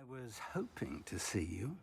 was hoping to see you.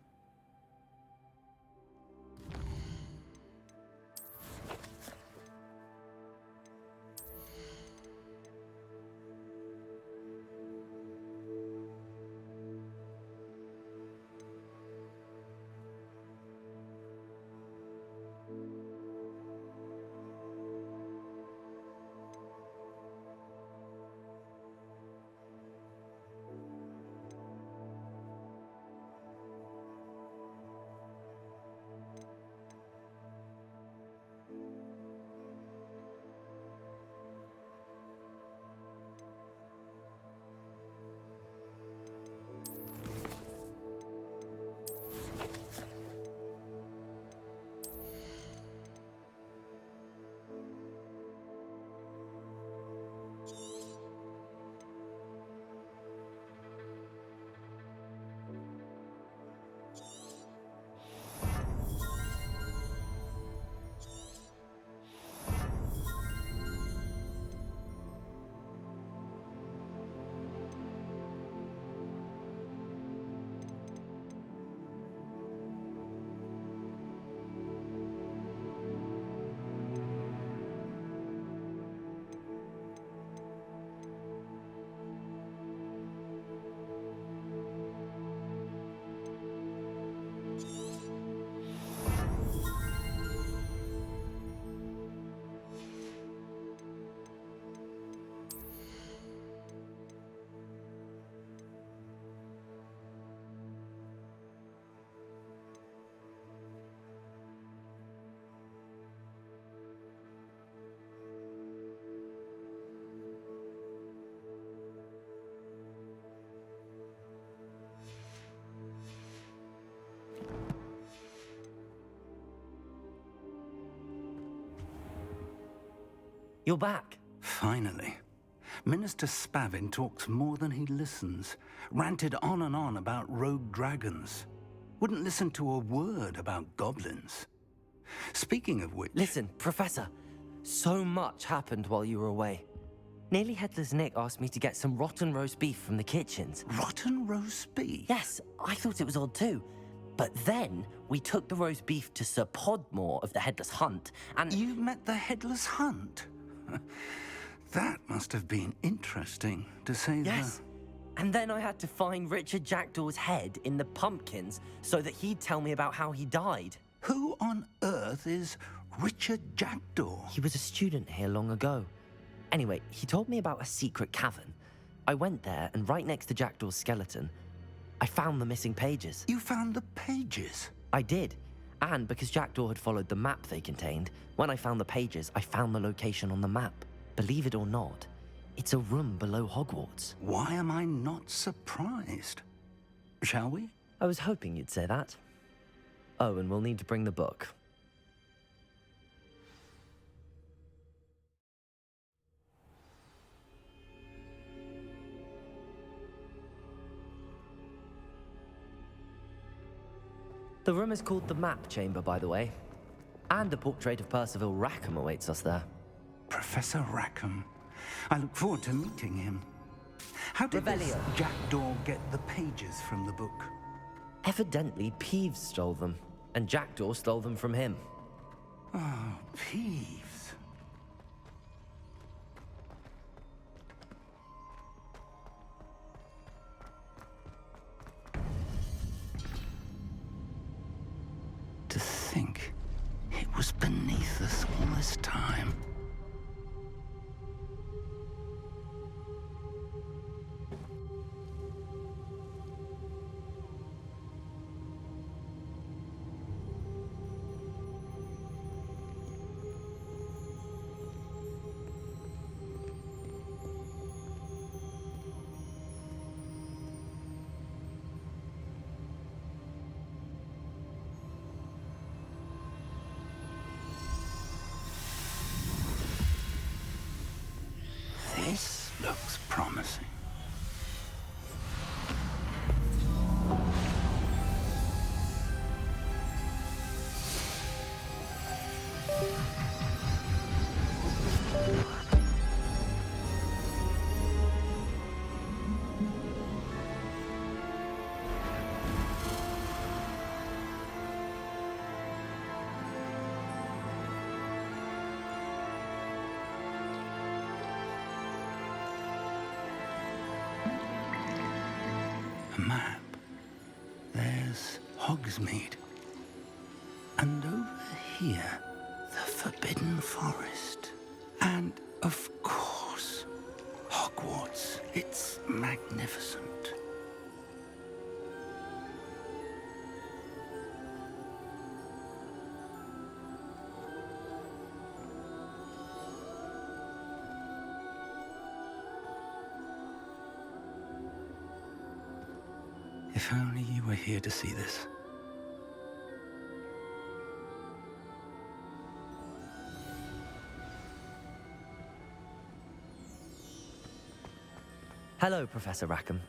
You're back. Finally. Minister Spavin talks more than he listens. Ranted on and on about rogue dragons. Wouldn't listen to a word about goblins. Speaking of which... Listen, Professor. So much happened while you were away. Nearly Headless Nick asked me to get some rotten roast beef from the kitchens. Rotten roast beef? Yes, I thought it was odd too. But then we took the roast beef to Sir Podmore of the Headless Hunt, and... You met the Headless Hunt? That must have been interesting, to say the... Yes. And then I had to find Richard Jackdaw's head in the pumpkins so that he'd tell me about how he died. Who on earth is Richard Jackdaw? He was a student here long ago. Anyway, he told me about a secret cavern. I went there, and right next to Jackdaw's skeleton, I found the missing pages. You found the pages? I did. And because Jackdaw had followed the map they contained, when I found the pages, I found the location on the map. Believe it or not, it's a room below Hogwarts. Why am I not surprised? Shall we? I was hoping you'd say that. Oh, and we'll need to bring the book. The room is called the Map Chamber, by the way. And a portrait of Percival Rackham awaits us there. Professor Rackham. I look forward to meeting him. How did this Jackdaw get the pages from the book? Evidently, Peeves stole them, and Jackdaw stole them from him. Oh, Peeves. To think it was beneath us all this time. This looks promising. Hogsmeade. And over here, the Forbidden Forest. And, of course, Hogwarts. It's magnificent. If only you were here to see this. Hello, Professor Rackham.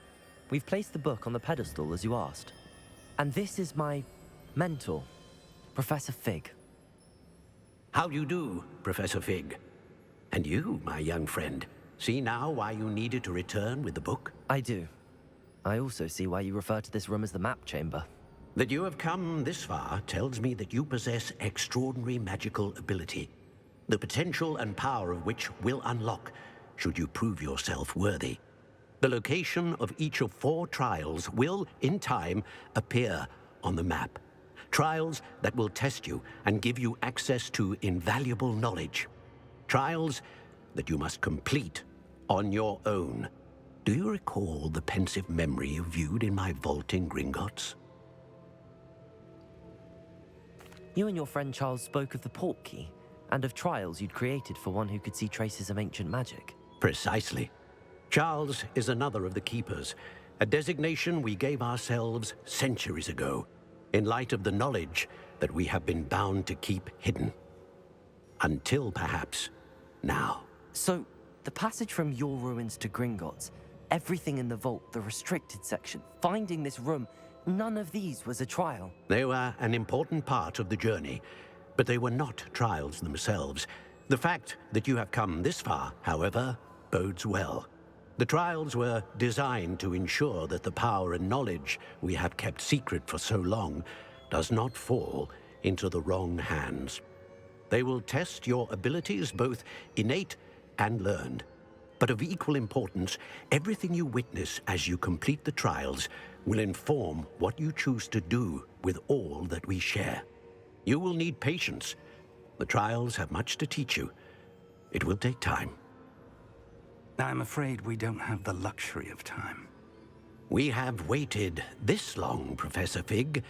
We've placed the book on the pedestal as you asked. And this is my mentor, Professor Fig. How do you do, Professor Fig? And you, my young friend, see now why you needed to return with the book? I do. I also see why you refer to this room as the map chamber. That you have come this far tells me that you possess extraordinary magical ability, the potential and power of which will unlock should you prove yourself worthy. The location of each of 4 trials will, in time, appear on the map. Trials that will test you and give you access to invaluable knowledge. Trials that you must complete on your own. Do you recall the pensive memory you viewed in my vault in Gringotts? You and your friend Charles spoke of the portkey and of trials you'd created for one who could see traces of ancient magic. Precisely. Charles is another of the Keepers, a designation we gave ourselves centuries ago, in light of the knowledge that we have been bound to keep hidden. Until, perhaps, now. So, the passage from your ruins to Gringotts, everything in the vault, the restricted section, finding this room, none of these was a trial. They were an important part of the journey, but they were not trials themselves. The fact that you have come this far, however, bodes well. The trials were designed to ensure that the power and knowledge we have kept secret for so long does not fall into the wrong hands. They will test your abilities, both innate and learned. But of equal importance, everything you witness as you complete the trials will inform what you choose to do with all that we share. You will need patience. The trials have much to teach you. It will take time. I'm afraid we don't have the luxury of time. We have waited this long, Professor Fig.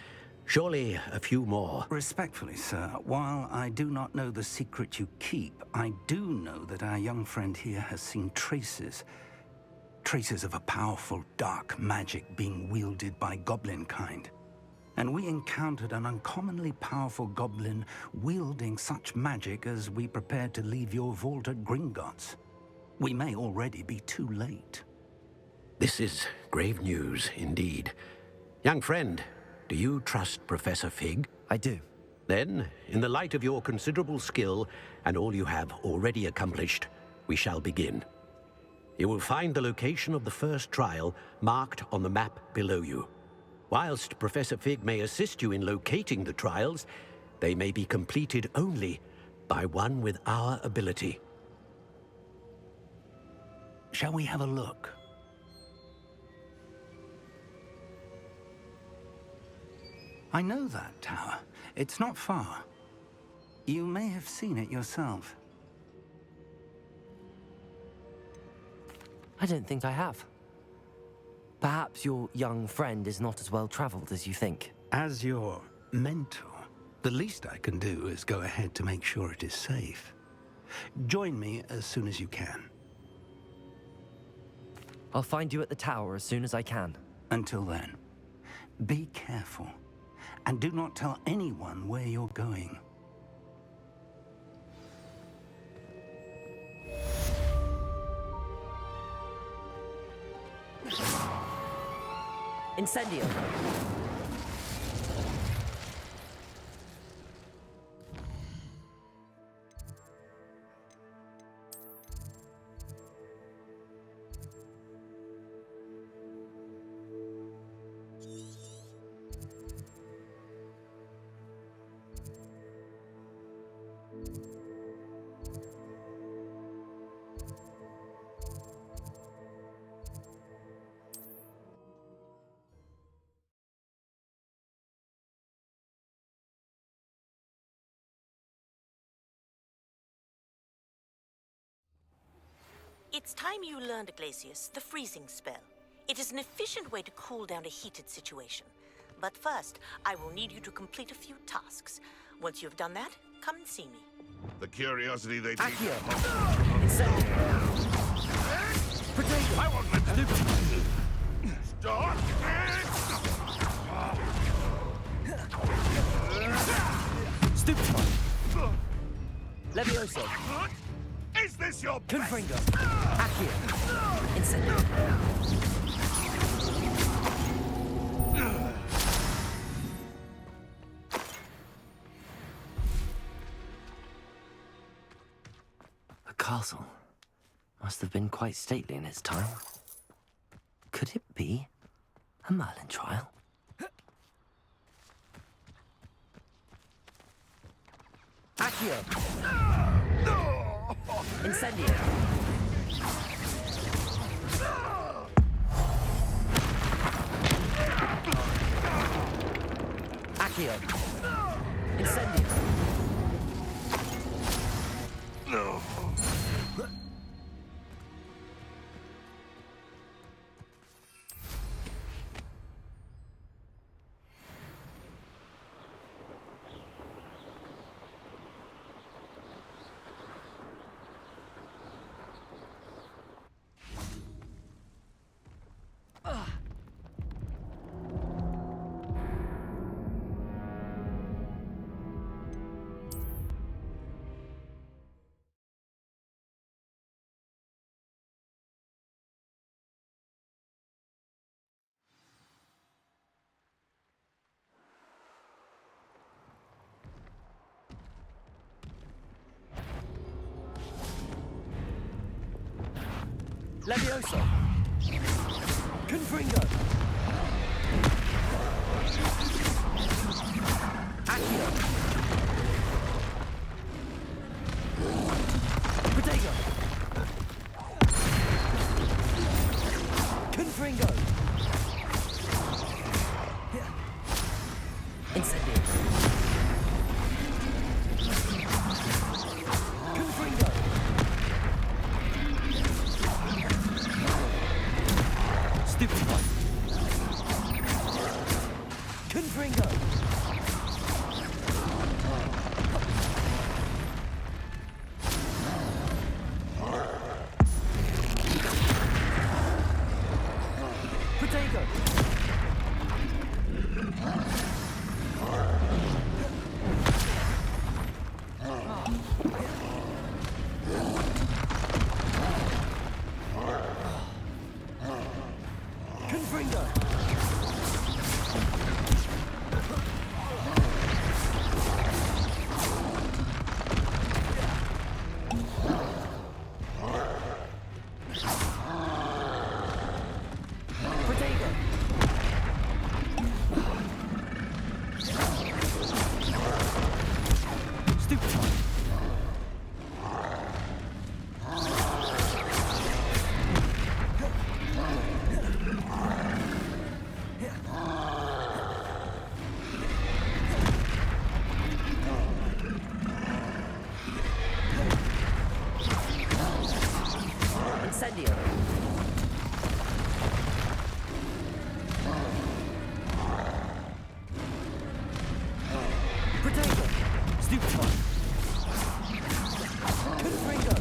Surely a few more. Respectfully, sir, while I do not know the secret you keep, I do know that our young friend here has seen traces of a powerful dark magic being wielded by goblin kind. And we encountered an uncommonly powerful goblin wielding such magic as we prepared to leave your vault at Gringotts. We may already be too late. This is grave news indeed. Young friend, do you trust Professor Fig? I do. Then, in the light of your considerable skill and all you have already accomplished, we shall begin. You will find the location of the first trial marked on the map below you. Whilst Professor Fig may assist you in locating the trials, they may be completed only by one with our ability. Shall we have a look? I know that tower. It's not far. You may have seen it yourself. I don't think I have. Perhaps your young friend is not as well traveled as you think. As your mentor, the least I can do is go ahead to make sure it is safe. Join me as soon as you can. I'll find you at the tower as soon as I can. Until then, be careful, and do not tell anyone where you're going. Incendio! It's time you learned, Glacius, the freezing spell. It is an efficient way to cool down a heated situation. But first, I will need you to complete a few tasks. Once you've done that, come and see me. The curiosity they teach. Accio! Incendio! Potato! I won't let them. Stop it! Stupefy! Levioso! Is this your best? Confringo! Accio! Incendio! The castle must have been quite stately in its time. Could it be a Merlin trial? Accio! Incendio! Accio! Incendio! Levioso! Confringo! Accio! Potato! Confringo! Incendio! Confringo! Stupefy! Confringo! Potato! Confringo! Potato! Stupefy! Incendio! Potato! Stupefy! Confringo!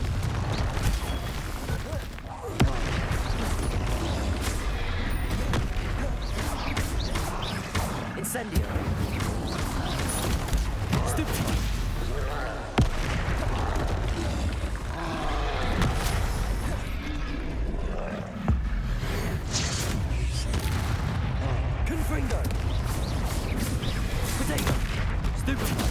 Incendio! Stupefy! Confringo! Potato! Stupefy!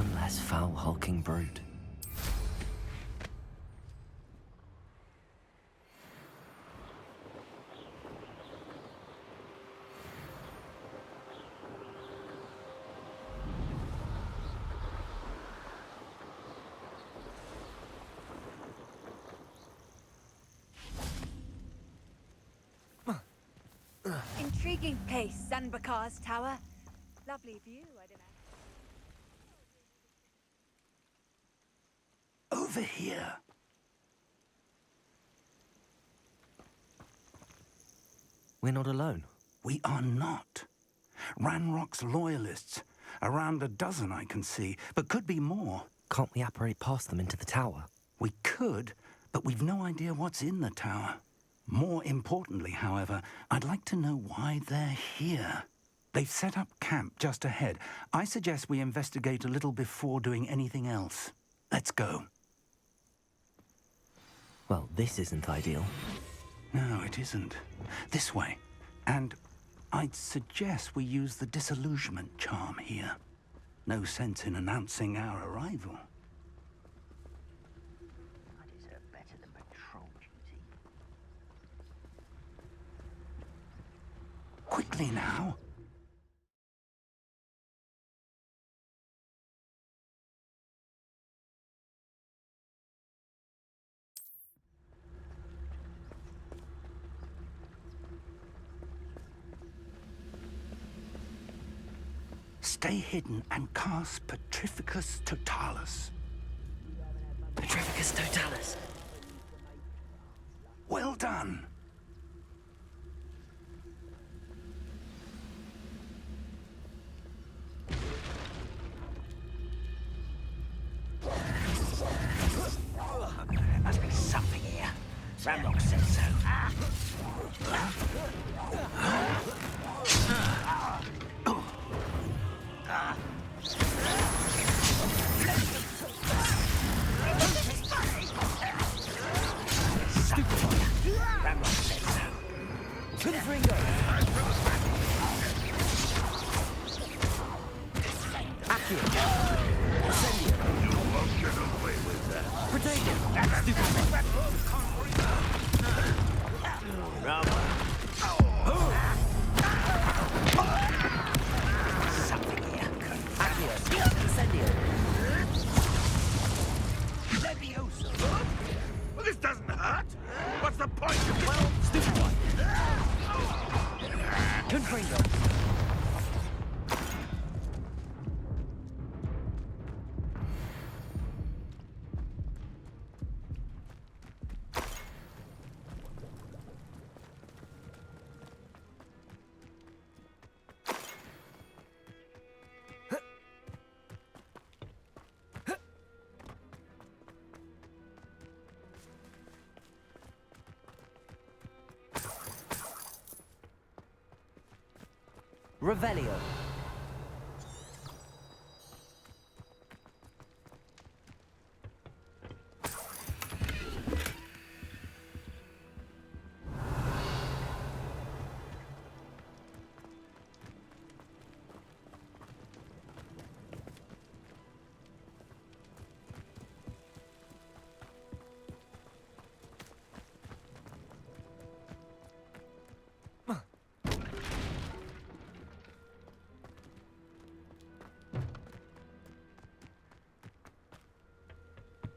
One less foul, hulking brute. Intriguing place, Zanbakar's tower. Lovely view, I don't know. Over here. We're not alone. We are not. Ranrock's loyalists. Around a dozen I can see, but could be more. Can't we apparate past them into the tower? We could, but we've no idea what's in the tower. More importantly, however, I'd like to know why they're here. They've set up camp just ahead. I suggest we investigate a little before doing anything else. Let's go. Well, this isn't ideal. No, it isn't. This way. And I'd suggest we use the disillusionment charm here. No sense in announcing our arrival. I deserve better than patrol duty. Quickly now. Stay hidden and cast Petrificus Totalis. Petrificus Totalis. Well done. There must be something here. Ramlock said so. Well, this doesn't hurt. What's the point of this? Stupid one. Confringo. Revelio.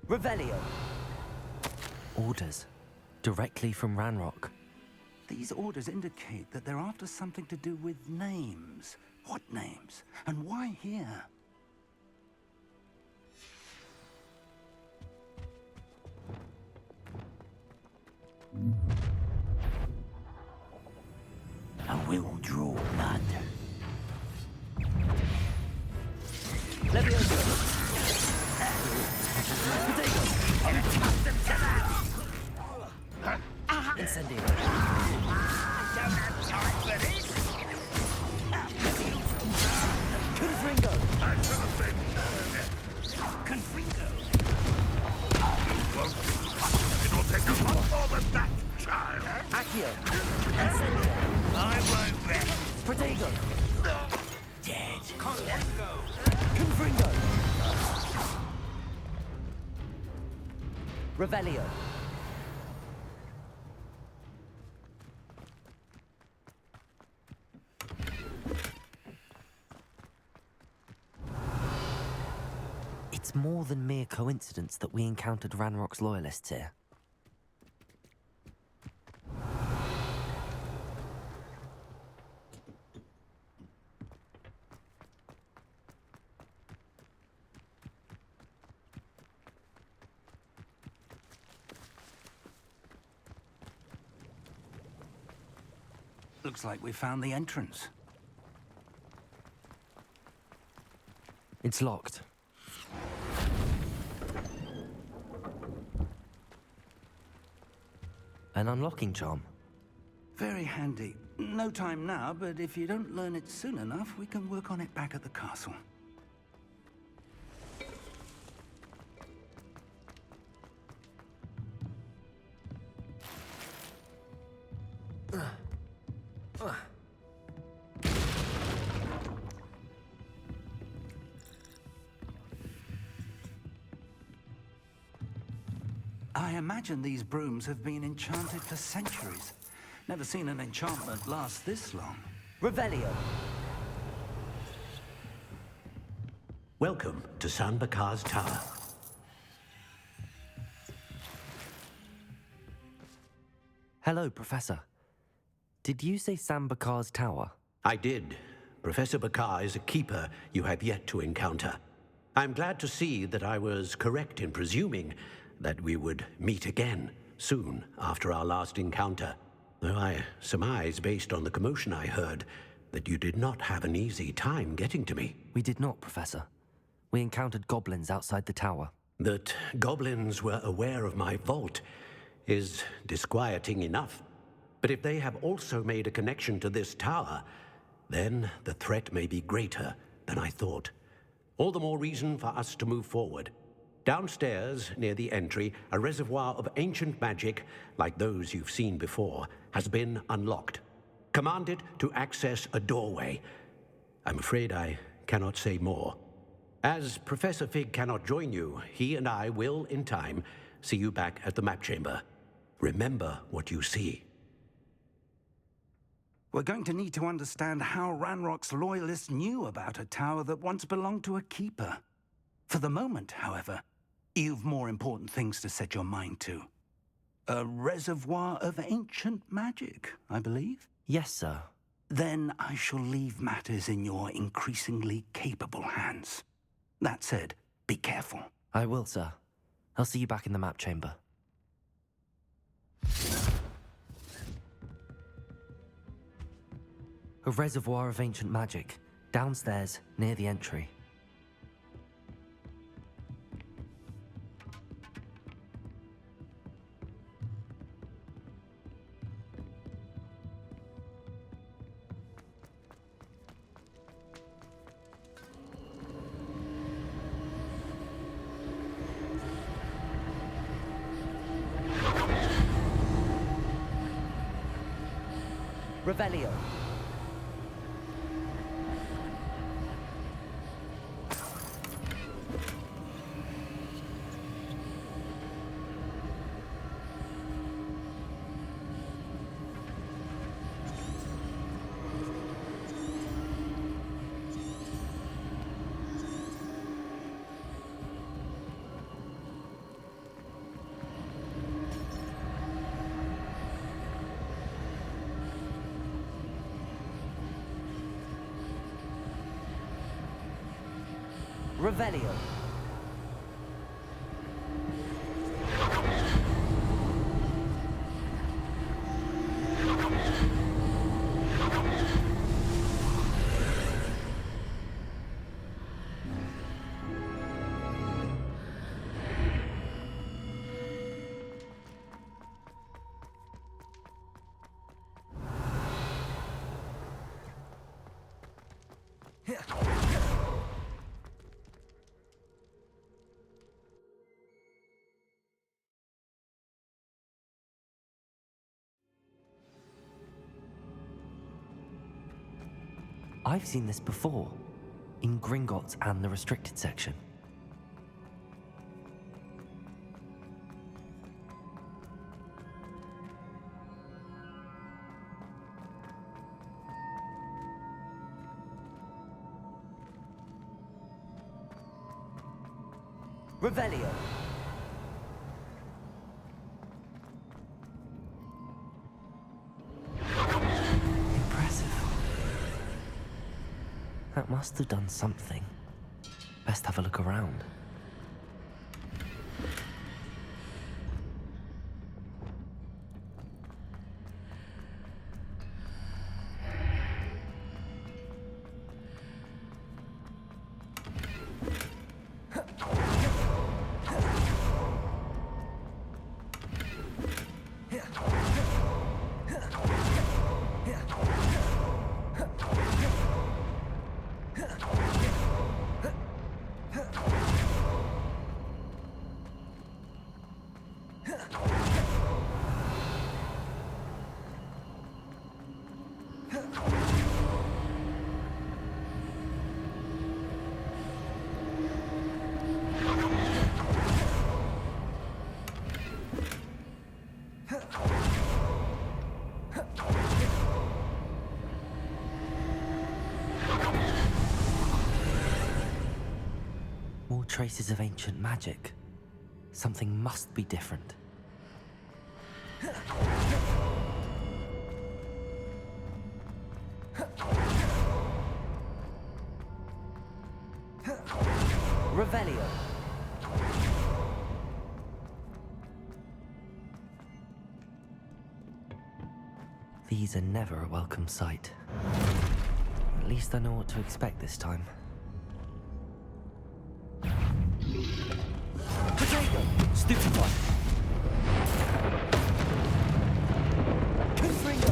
Revelio. Orders. Directly from Ranrock. These orders indicate that they're after something to do with names. What names? And why here? I will draw blood. Levioso. Incendio. Confringo. Confringo. It will take a lot more than that, child. Accio. Incendio. I won't rest. Protego. Dead. Confringo. Revelio. It's more than mere coincidence that we encountered Ranrock's loyalists here. Looks like we found the entrance. It's locked. An unlocking charm. Very handy. No time now, but if you don't learn it soon enough, we can work on it back at the castle. I imagine these brooms have been enchanted for centuries. Never seen an enchantment last this long. Revelio. Welcome to San Bakar's Tower. Hello, Professor. Did you say Sam Bakar's tower? I did. Professor Bakar is a keeper you have yet to encounter. I'm glad to see that I was correct in presuming that we would meet again soon after our last encounter. Though I surmise, based on the commotion I heard, that you did not have an easy time getting to me. We did not, Professor. We encountered goblins outside the tower. That goblins were aware of my vault is disquieting enough. But if they have also made a connection to this tower, then the threat may be greater than I thought. All the more reason for us to move forward. Downstairs, near the entry, a reservoir of ancient magic, like those you've seen before, has been unlocked. Commanded to access a doorway. I'm afraid I cannot say more. As Professor Fig cannot join you, he and I will, in time, see you back at the map chamber. Remember what you see. We're going to need to understand how Ranrock's loyalists knew about a tower that once belonged to a keeper. For the moment, however, you've more important things to set your mind to. A reservoir of ancient magic, I believe? Yes, sir. Then I shall leave matters in your increasingly capable hands. That said, be careful. I will, sir. I'll see you back in the map chamber. A reservoir of ancient magic, downstairs, near the entry. Revelio. Revelio. I've seen this before, in Gringotts and the restricted section. Revelio. Impressive. That must have done something. Best have a look around. More traces of ancient magic. Something must be different. Revelio. These are never a welcome sight. At least I know what to expect this time. Potato! Stupid one! Confringo!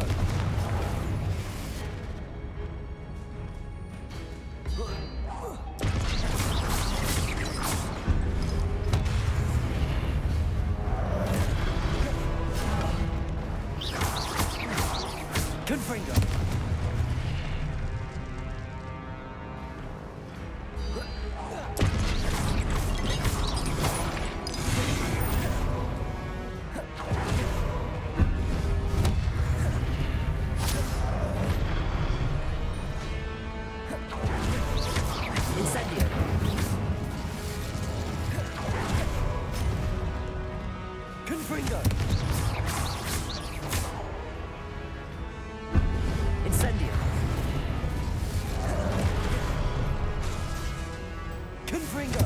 Confringo! Incendio! Confringo! Incendio! Confringo!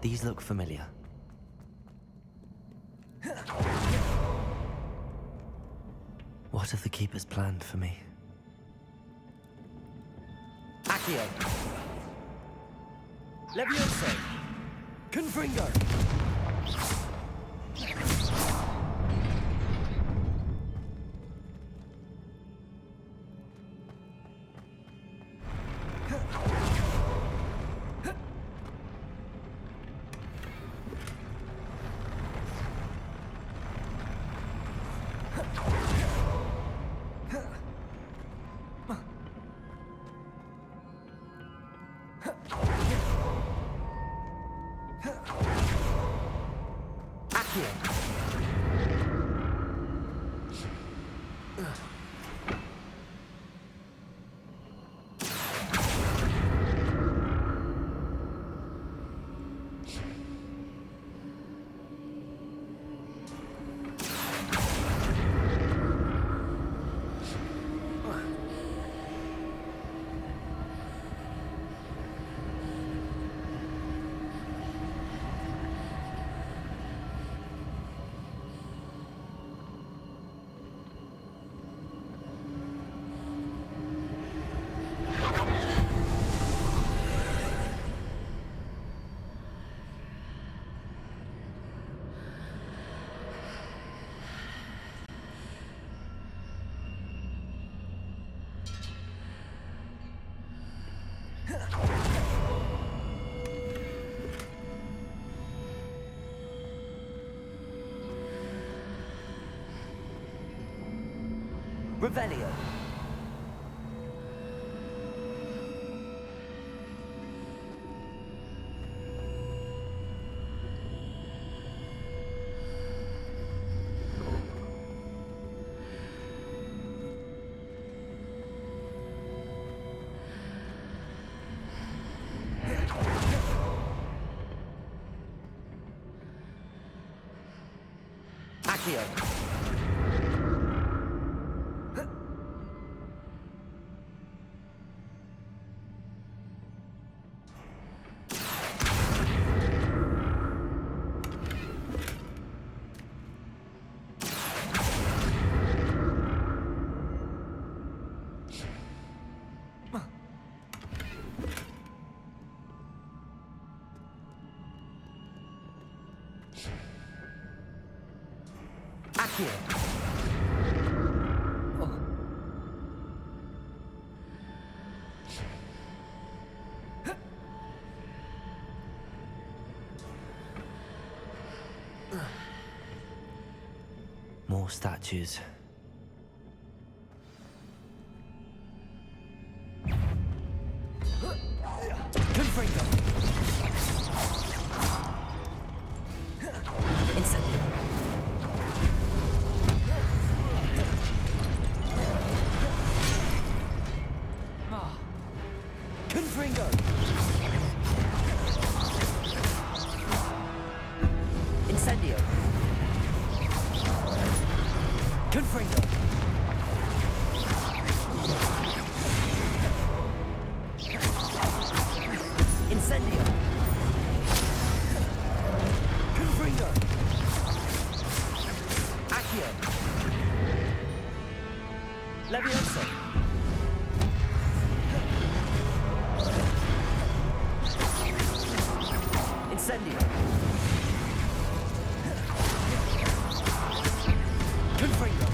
These look familiar. What have the Keepers planned for me? Accio! Levioso! Confringo! Revelio. Accio. Accio. Oh. More statues. Confringo. Incendio. Confringo. Incendio. Confringo. Incendio. Confringo. Accio. Levioso. Incendio. Confringo.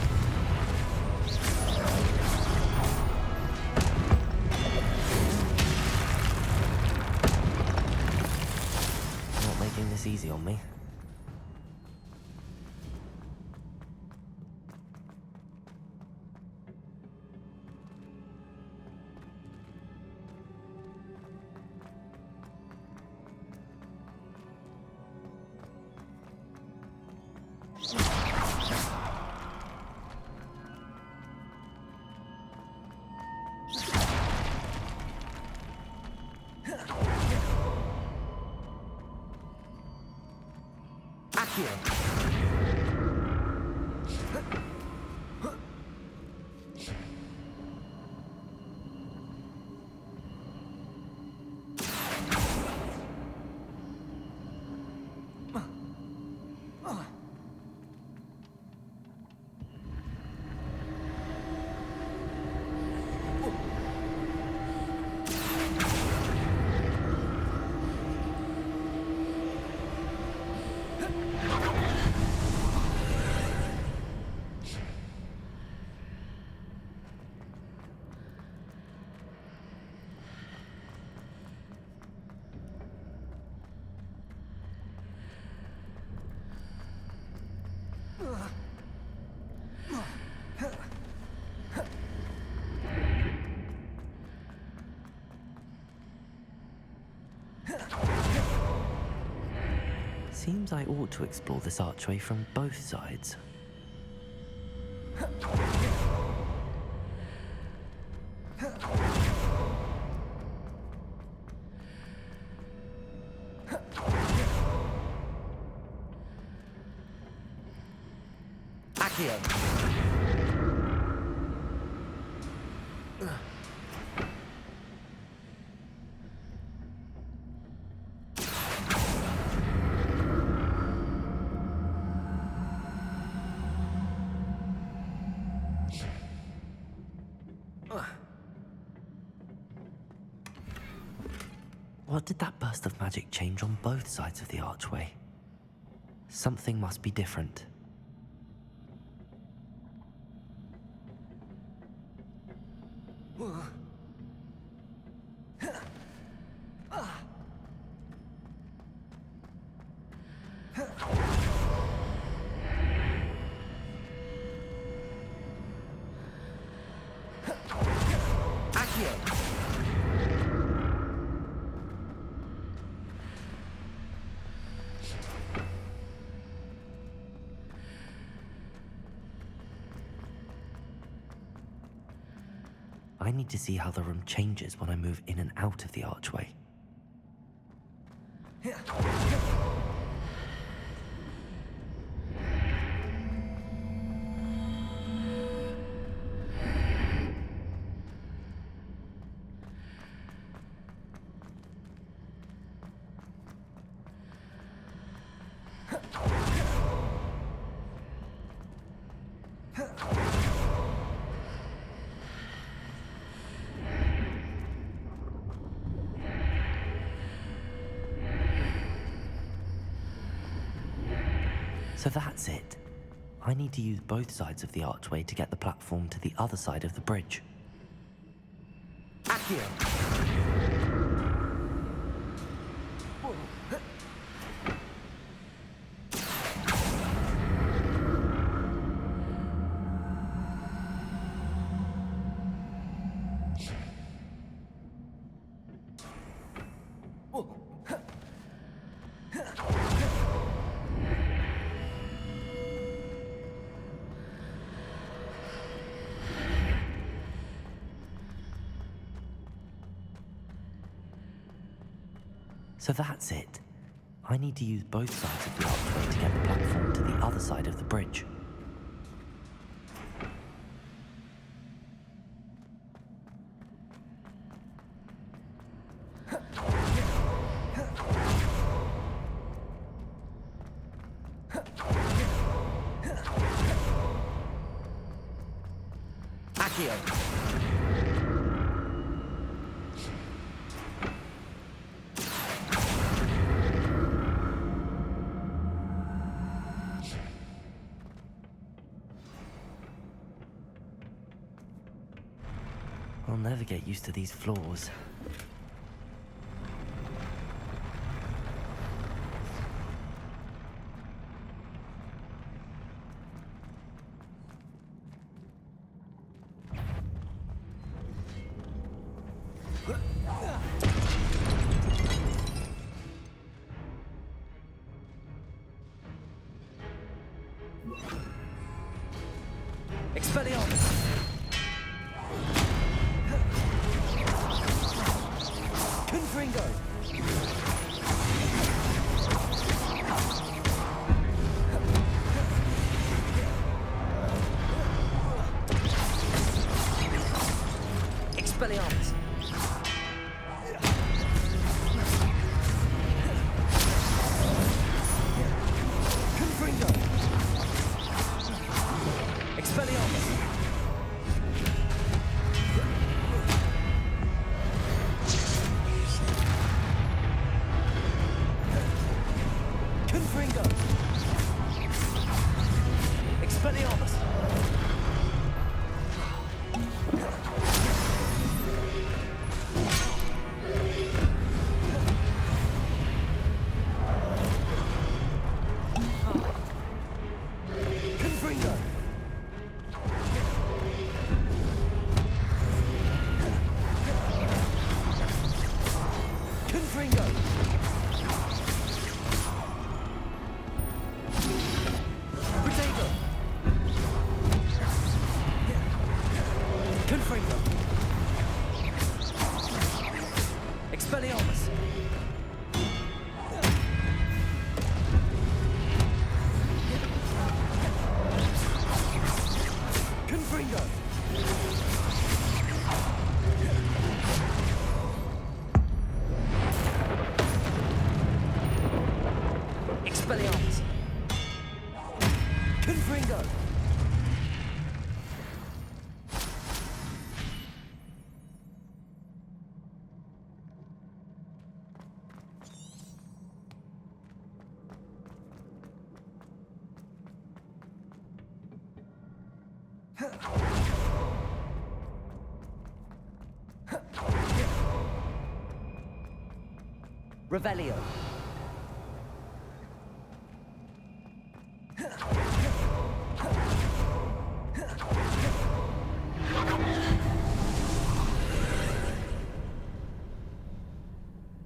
Not making this easy on me. Accio. Seems I ought to explore this archway from both sides. Accio. What did that burst of magic change on both sides of the archway? Something must be different. Accio. I need to see how the room changes when I move in and out of the archway. So that's it. I need to use both sides of the archway to get the platform to the other side of the bridge. Accio! So that's it. I need to use both sides of the archway to get the platform to the other side of the bridge. Accio! I'll never get used to these floors. Expelliarmus! Confringo! Expelliarmus! Confringo! Expelliarmus! Confringo! Expelliarmus! Confringo! Confringo! Potato! Confringo! Expelliarmus! Confringo! Expelliarmus! Confringo! Revelio.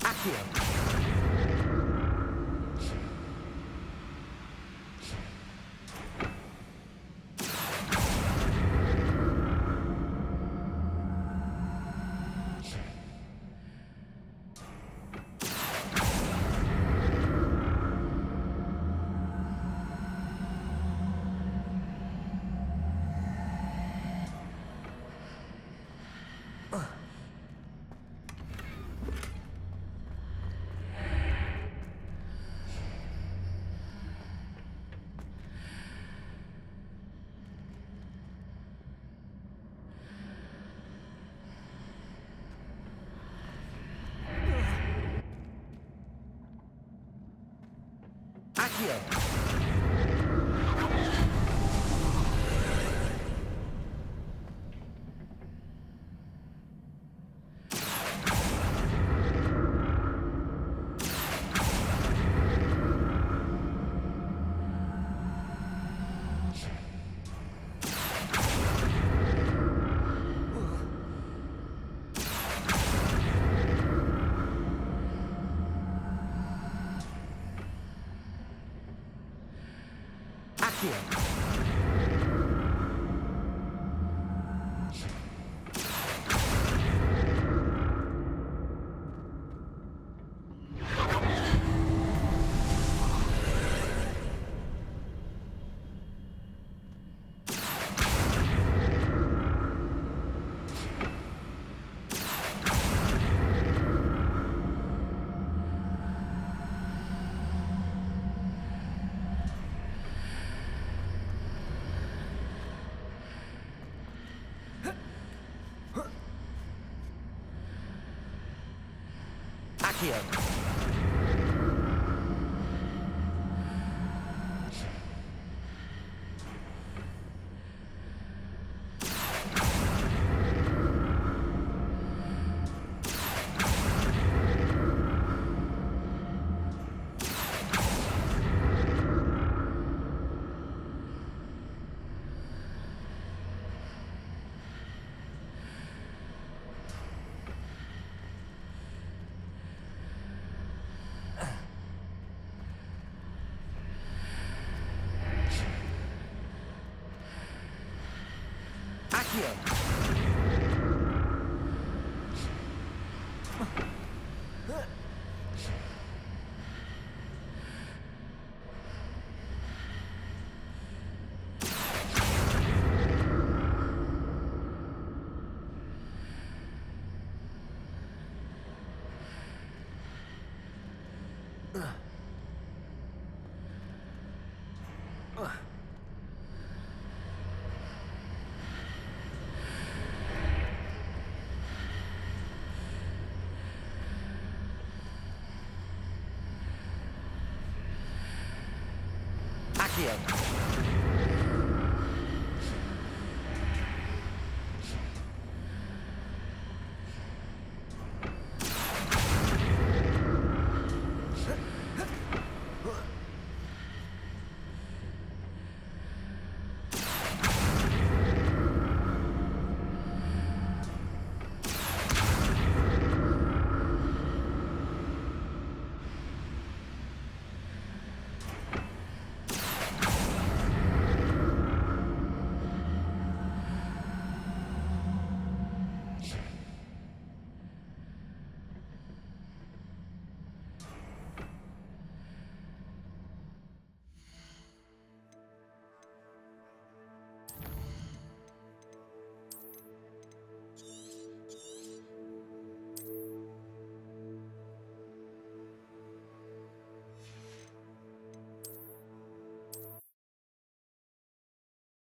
Accio. Accio. Accio. Accio. Accio. Accio.